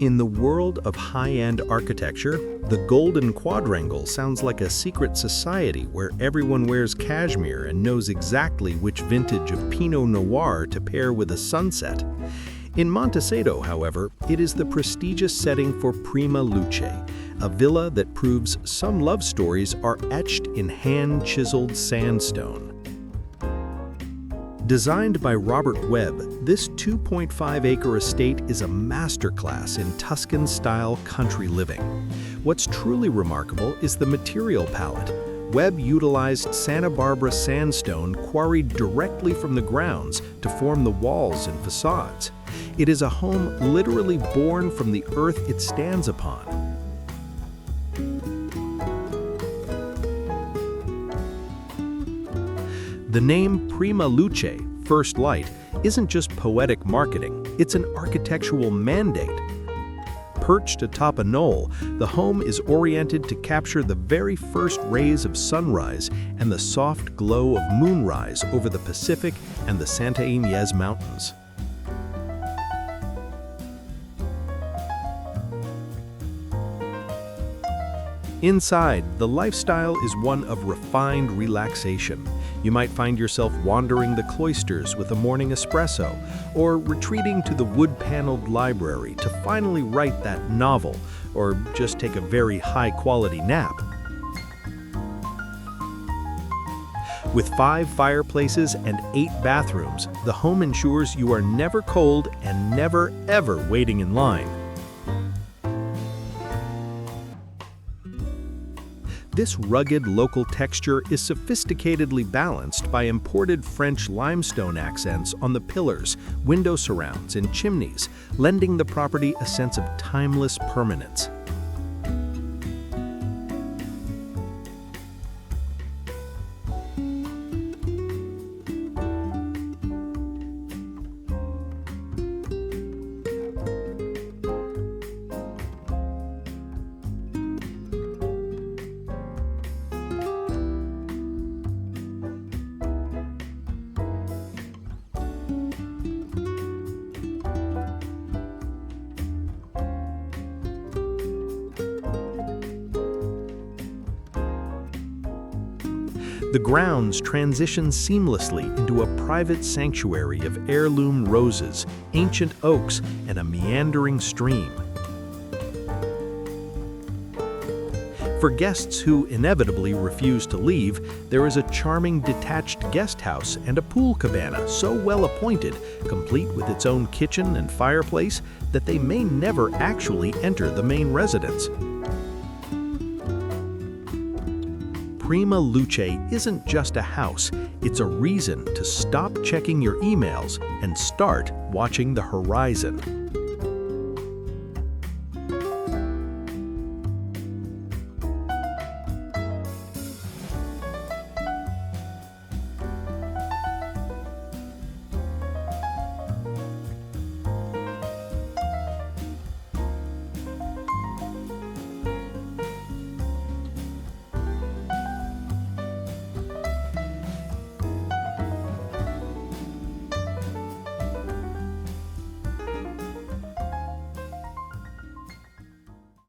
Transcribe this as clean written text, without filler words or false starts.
In the world of high-end architecture, the Golden Quadrangle sounds like a secret society where everyone wears cashmere and knows exactly which vintage of Pinot Noir to pair with a sunset. In Montecito, however, it is the prestigious setting for Prima Luce, a villa that proves some love stories are etched in hand-chiseled sandstone. Designed by Robert Webb, this 2.5-acre estate is a masterclass in Tuscan-style country living. What's truly remarkable is the material palette. Webb utilized Santa Barbara sandstone quarried directly from the grounds to form the walls and facades. It is a home literally born from the earth it stands upon. The name Prima Luce, First Light, isn't just poetic marketing, it's an architectural mandate. Perched atop a knoll, the home is oriented to capture the very first rays of sunrise and the soft glow of moonrise over the Pacific and the Santa Ynez Mountains. Inside, the lifestyle is one of refined relaxation. You might find yourself wandering the cloisters with a morning espresso, or retreating to the wood-paneled library to finally write that novel, or just take a very high-quality nap. With 5 fireplaces and 8 bathrooms, the home ensures you are never cold and never, ever waiting in line. This rugged local texture is sophisticatedly balanced by imported French limestone accents on the pillars, window surrounds, and chimneys, lending the property a sense of timeless permanence. The grounds transition seamlessly into a private sanctuary of heirloom roses, ancient oaks, and a meandering stream. For guests who inevitably refuse to leave, there is a charming detached guest house and a pool cabana so well appointed, complete with its own kitchen and fireplace, that they may never actually enter the main residence. Prima Luce isn't just a house, it's a reason to stop checking your emails and start watching the horizon.